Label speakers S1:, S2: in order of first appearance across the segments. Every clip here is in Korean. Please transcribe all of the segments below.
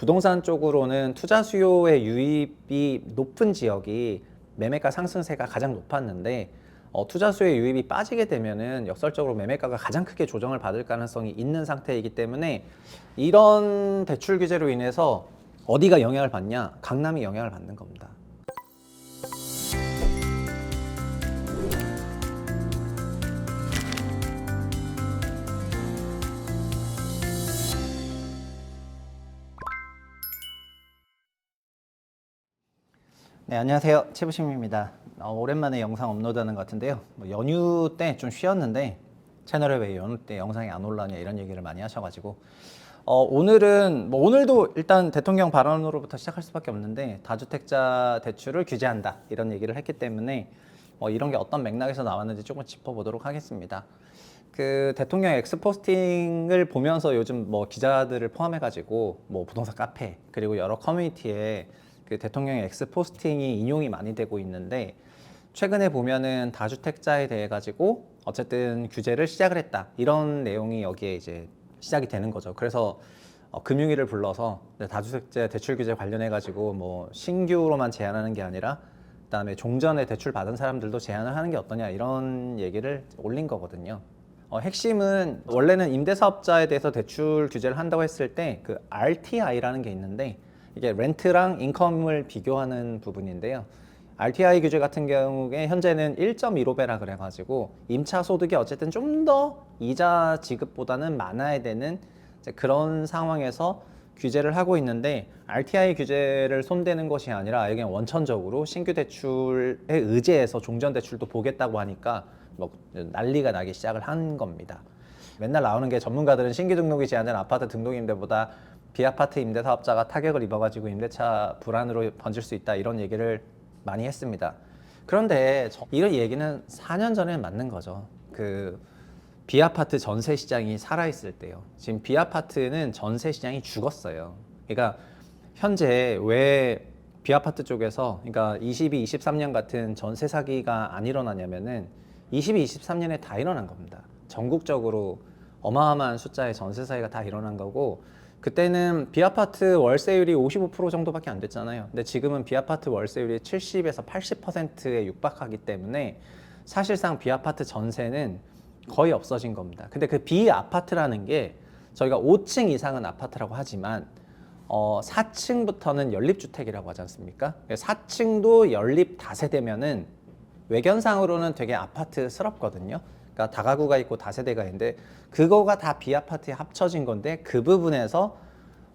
S1: 부동산 쪽으로는 투자 수요의 유입이 높은 지역이 매매가 상승세가 가장 높았는데 투자 수요의 유입이 빠지게 되면은 역설적으로 매매가가 가장 크게 조정을 받을 가능성이 있는 상태이기 때문에 이런 대출 규제로 인해서 어디가 영향을 받냐? 강남이 영향을 받는 겁니다. 네, 안녕하세요. 최부심입니다. 오랜만에 영상 업로드하는 것 같은데요. 연휴 때 좀 쉬었는데 채널에 왜 연휴 때 영상이 안 올라오냐 이런 얘기를 많이 하셔가지고 오늘은 오늘도 일단 대통령 발언으로부터 시작할 수밖에 없는데 다주택자 대출을 규제한다 이런 얘기를 했기 때문에 이런 게 어떤 맥락에서 나왔는지 조금 짚어보도록 하겠습니다. 그 대통령 엑스포스팅을 보면서 요즘 기자들을 포함해가지고 부동산 카페 그리고 여러 커뮤니티에 그 대통령의 엑스포스팅이 인용이 많이 되고 있는데 최근에 보면은 다주택자에 대해 가지고 어쨌든 규제를 시작을 했다 이런 내용이 여기에 이제 시작이 되는 거죠. 그래서 금융위를 불러서 다주택자 대출 규제 관련해 가지고 신규로만 제한하는 게 아니라 그다음에 종전에 대출 받은 사람들도 제한을 하는 게 어떠냐 이런 얘기를 올린 거거든요. 핵심은 원래는 임대사업자에 대해서 대출 규제를 한다고 했을 때 그 RTI라는 게 있는데 이게 렌트랑 인컴을 비교하는 부분인데요. RTI 규제 같은 경우에 현재는 1.15배라 그래가지고 임차 소득이 어쨌든 좀 더 이자 지급보다는 많아야 되는 그런 상황에서 규제를 하고 있는데 RTI 규제를 손대는 것이 아니라 그냥 원천적으로 신규 대출에 의제해서 종전 대출도 보겠다고 하니까 난리가 나기 시작을 한 겁니다. 맨날 나오는 게 전문가들은 신규 등록이 제한된 아파트 등록 임대보다 비아파트 임대 사업자가 타격을 입어가지고 임대차 불안으로 번질 수 있다 이런 얘기를 많이 했습니다. 그런데 이런 얘기는 4년 전에 맞는 거죠. 그 비아파트 전세 시장이 살아있을 때요. 지금 비아파트는 전세 시장이 죽었어요. 그러니까 현재 왜 비아파트 쪽에서 그러니까 22, 23년 같은 전세 사기가 안 일어나냐면은 22, 23년에 다 일어난 겁니다. 전국적으로 어마어마한 숫자의 전세 사기가 다 일어난 거고 그때는 비아파트 월세율이 55% 정도밖에 안 됐잖아요. 근데 지금은 비아파트 월세율이 70에서 80%에 육박하기 때문에 사실상 비아파트 전세는 거의 없어진 겁니다. 근데 그 비아파트라는 게 저희가 5층 이상은 아파트라고 하지만 4층부터는 연립주택이라고 하지 않습니까? 4층도 연립 다세대면은 외견상으로는 되게 아파트스럽거든요. 그러니까 다가구가 있고 다세대가 있는데 그거가 다 비아파트에 합쳐진 건데 그 부분에서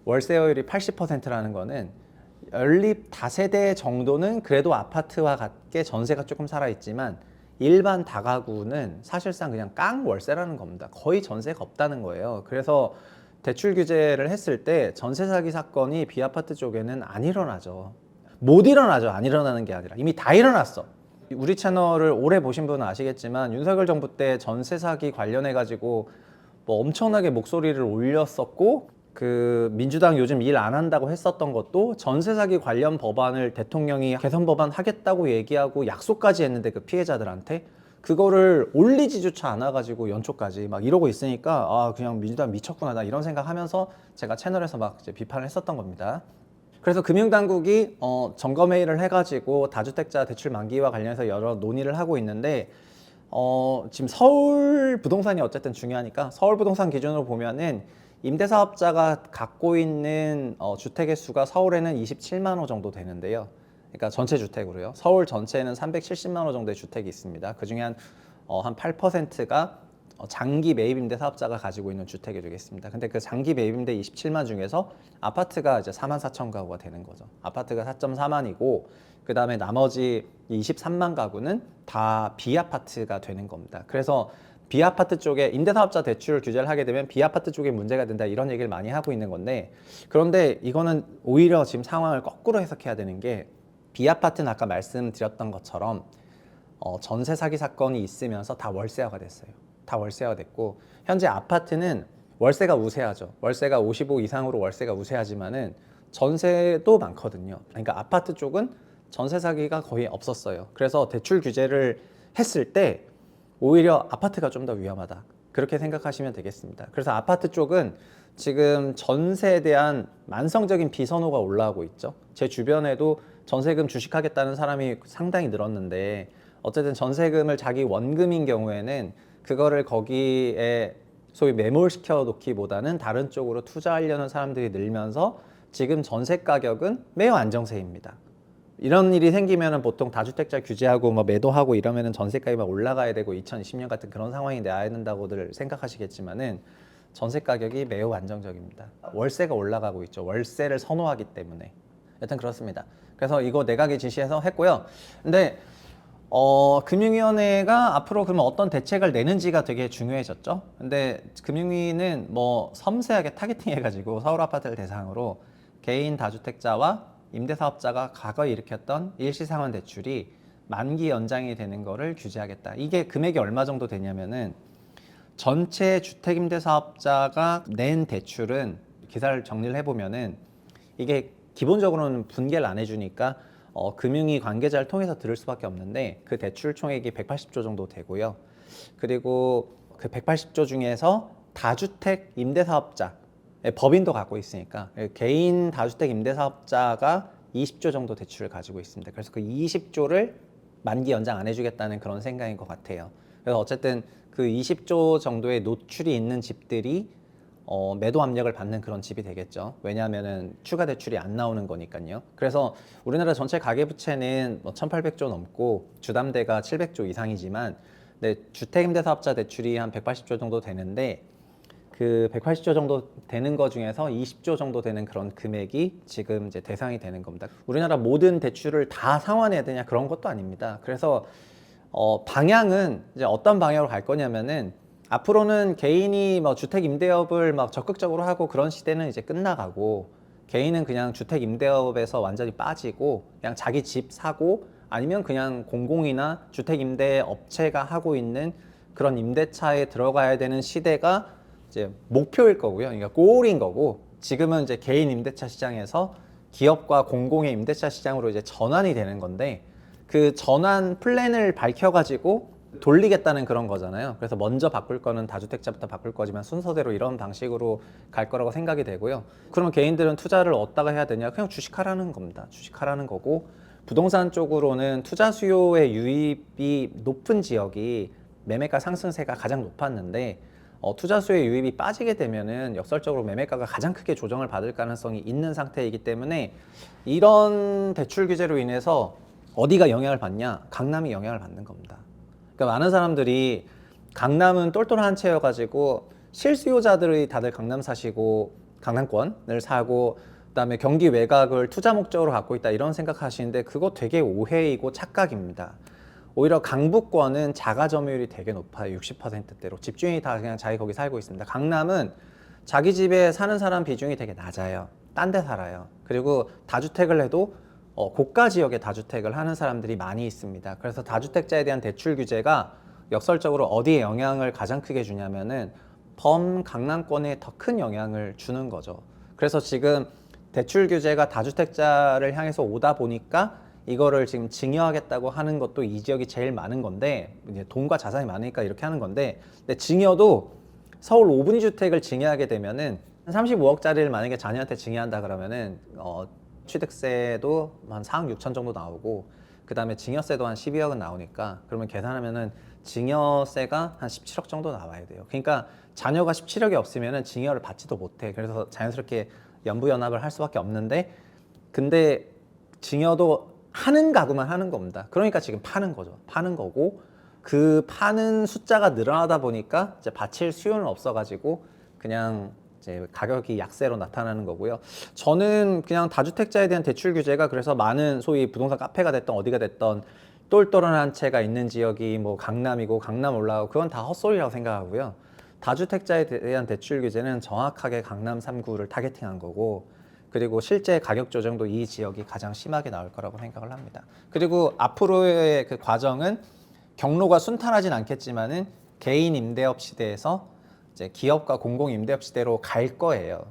S1: 월세율이 80%라는 거는 연립 다세대 정도는 그래도 아파트와 같게 전세가 조금 살아있지만 일반 다가구는 사실상 그냥 깡 월세라는 겁니다. 거의 전세가 없다는 거예요. 그래서 대출 규제를 했을 때 전세 사기 사건이 비아파트 쪽에는 안 일어나죠. 못 일어나죠. 안 일어나는 게 아니라 이미 다 일어났어. 우리 채널을 오래 보신 분은 아시겠지만 윤석열 정부 때 전세 사기 관련해 가지고 엄청나게 목소리를 올렸었고 그 민주당 요즘 일 안 한다고 했었던 것도 전세 사기 관련 법안을 대통령이 개선 법안 하겠다고 얘기하고 약속까지 했는데 그 피해자들한테 그거를 올리지조차 않아 가지고 연초까지 막 이러고 있으니까 그냥 민주당 미쳤구나 나 이런 생각하면서 제가 채널에서 막 이제 비판을 했었던 겁니다. 그래서 금융당국이 점검회의를 해가지고 다주택자 대출 만기와 관련해서 여러 논의를 하고 있는데 지금 서울 부동산이 어쨌든 중요하니까 서울 부동산 기준으로 보면은 임대사업자가 갖고 있는 주택의 수가 서울에는 27만 호 정도 되는데요. 그러니까 전체 주택으로요. 서울 전체에는 370만 호 정도의 주택이 있습니다. 그중에 한 8%가 장기 매입 임대 사업자가 가지고 있는 주택이 되겠습니다. 근데 그 장기 매입 임대 27만 중에서 아파트가 이제 4만 4천 가구가 되는 거죠. 아파트가 4.4만이고 그 다음에 나머지 23만 가구는 다 비아파트가 되는 겁니다. 그래서 비아파트 쪽에 임대사업자 대출 규제를 하게 되면 비아파트 쪽에 문제가 된다 이런 얘기를 많이 하고 있는 건데 그런데 이거는 오히려 지금 상황을 거꾸로 해석해야 되는 게 비아파트는 아까 말씀드렸던 것처럼 전세 사기 사건이 있으면서 다 월세화가 됐어요. 다 월세화가 됐고 현재 아파트는 월세가 우세하죠. 월세가 55 이상으로 월세가 우세하지만은 전세도 많거든요. 그러니까 아파트 쪽은 전세 사기가 거의 없었어요. 그래서 대출 규제를 했을 때 오히려 아파트가 좀 더 위험하다. 그렇게 생각하시면 되겠습니다. 그래서 아파트 쪽은 지금 전세에 대한 만성적인 비선호가 올라오고 있죠. 제 주변에도 전세금 주식하겠다는 사람이 상당히 늘었는데, 어쨌든 전세금을 자기 원금인 경우에는 그거를 거기에 소위 매몰시켜 놓기보다는 다른 쪽으로 투자하려는 사람들이 늘면서 지금 전세 가격은 매우 안정세입니다. 이런 일이 생기면은 보통 다주택자 규제하고 뭐 매도하고 이러면은 전세가격이 막 올라가야 되고 2020년 같은 그런 상황이 나야 된다고들 생각하시겠지만은 전세 가격이 매우 안정적입니다. 월세가 올라가고 있죠. 월세를 선호하기 때문에. 여튼 그렇습니다. 그래서 이거 내각이 지시해서 했고요. 근데 금융위원회가 앞으로 그러면 어떤 대책을 내는지가 되게 중요해졌죠. 근데 금융위는 뭐 섬세하게 타겟팅해가지고 서울 아파트를 대상으로 개인 다주택자와 임대사업자가 과거에 일으켰던 일시상환 대출이 만기 연장이 되는 거를 규제하겠다. 이게 금액이 얼마 정도 되냐면은 전체 주택임대사업자가 낸 대출은, 기사를 정리를 해보면은 이게 기본적으로는 분개를 안 해주니까 금융위 관계자를 통해서 들을 수밖에 없는데, 그 대출 총액이 180조 정도 되고요. 그리고 그 180조 중에서 다주택 임대사업자, 법인도 갖고 있으니까 개인 다주택 임대사업자가 20조 정도 대출을 가지고 있습니다. 그래서 그 20조를 만기 연장 안 해주겠다는 그런 생각인 것 같아요. 그래서 어쨌든 그 20조 정도의 노출이 있는 집들이 매도 압력을 받는 그런 집이 되겠죠. 왜냐하면은 추가 대출이 안 나오는 거니까요. 그래서 우리나라 전체 가계부채는 뭐 1,800조 넘고 주담대가 700조 이상이지만, 네, 주택임대사업자 대출이 한 180조 정도 되는데, 그 180조 정도 되는 거 중에서 20조 정도 되는 그런 금액이 지금 이제 대상이 되는 겁니다. 우리나라 모든 대출을 다 상환해야 되냐, 그런 것도 아닙니다. 그래서 방향은 이제 어떤 방향으로 갈 거냐면은, 앞으로는 개인이 뭐 주택 임대업을 막 적극적으로 하고 그런 시대는 이제 끝나가고, 개인은 그냥 주택 임대업에서 완전히 빠지고 그냥 자기 집 사고, 아니면 그냥 공공이나 주택 임대 업체가 하고 있는 그런 임대차에 들어가야 되는 시대가 이제 목표일 거고요. 그러니까 골인 거고, 지금은 이제 개인 임대차 시장에서 기업과 공공의 임대차 시장으로 이제 전환이 되는 건데, 그 전환 플랜을 밝혀가지고 돌리겠다는 그런 거잖아요. 그래서 먼저 바꿀 거는 다주택자부터 바꿀 거지만 순서대로 이런 방식으로 갈 거라고 생각이 되고요. 그러면 개인들은 투자를 어디다가 해야 되냐? 그냥 주식하라는 겁니다. 주식하라는 거고, 부동산 쪽으로는 투자 수요의 유입이 높은 지역이 매매가 상승세가 가장 높았는데, 투자 수요의 유입이 빠지게 되면은 역설적으로 매매가가 가장 크게 조정을 받을 가능성이 있는 상태이기 때문에, 이런 대출 규제로 인해서 어디가 영향을 받냐? 강남이 영향을 받는 겁니다. 그러니까 많은 사람들이 강남은 똘똘한 채여가지고 실수요자들이 다들 강남 사시고 강남권을 사고, 그다음에 경기 외곽을 투자 목적으로 갖고 있다, 이런 생각하시는데 그거 되게 오해이고 착각입니다. 오히려 강북권은 자가 점유율이 되게 높아요. 60%대로 집주인이 다 그냥 자기 거기 살고 있습니다. 강남은 자기 집에 사는 사람 비중이 되게 낮아요. 딴 데 살아요. 그리고 다주택을 해도 고가 지역에 다주택을 하는 사람들이 많이 있습니다. 그래서 다주택자에 대한 대출 규제가 역설적으로 어디에 영향을 가장 크게 주냐면은 범강남권에 더 큰 영향을 주는 거죠. 그래서 지금 대출 규제가 다주택자를 향해서 오다 보니까 이거를 지금 증여하겠다고 하는 것도 이 지역이 제일 많은 건데, 이제 돈과 자산이 많으니까 이렇게 하는 건데, 근데 증여도 서울 5분위 주택을 증여하게 되면은 35억짜리를 만약에 자녀한테 증여한다 그러면은 취득세도 한 4억 6천 정도 나오고, 그 다음에 증여세도 한 12억은 나오니까, 그러면 계산하면은 증여세가 한 17억 정도 나와야 돼요. 그러니까 자녀가 17억이 없으면은 증여를 받지도 못해. 그래서 자연스럽게 연부연합을 할 수밖에 없는데, 근데 증여도 하는 가구만 하는 겁니다. 그러니까 지금 파는 거죠. 파는 거고, 그 파는 숫자가 늘어나다 보니까 이제 바칠 수요는 없어가지고 그냥 이제 가격이 약세로 나타나는 거고요. 저는 그냥 다주택자에 대한 대출 규제가, 그래서 많은 소위 부동산 카페가 됐던 어디가 됐던 똘똘한 채가 있는 지역이 뭐 강남이고 강남 올라가고 그건 다 헛소리라고 생각하고요. 다주택자에 대한 대출 규제는 정확하게 강남 3구를 타겟팅한 거고, 그리고 실제 가격 조정도 이 지역이 가장 심하게 나올 거라고 생각을 합니다. 그리고 앞으로의 그 과정은 경로가 순탄하진 않겠지만은 개인 임대업 시대에서 이제 기업과 공공 임대업 시대로 갈 거예요.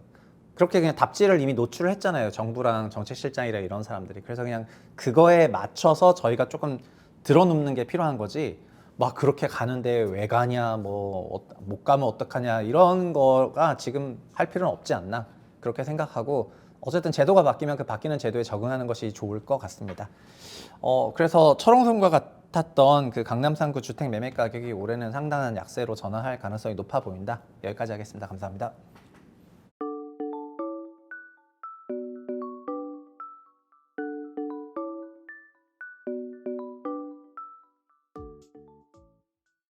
S1: 그렇게 그냥 답지를 이미 노출을 했잖아요. 정부랑 정책실장이랑 이런 사람들이. 그래서 그냥 그거에 맞춰서 저희가 조금 들어눕는 게 필요한 거지, 막 그렇게 가는데 왜 가냐, 뭐 못 가면 어떡하냐 이런 거가 지금 할 필요는 없지 않나 그렇게 생각하고 어쨌든 제도가 바뀌면 그 바뀌는 제도에 적응하는 것이 좋을 것 같습니다. 그래서 철옹성과 같았던 그 강남 3구 주택 매매 가격이 올해는 상당한 약세로 전환할 가능성이 높아 보인다. 여기까지 하겠습니다. 감사합니다.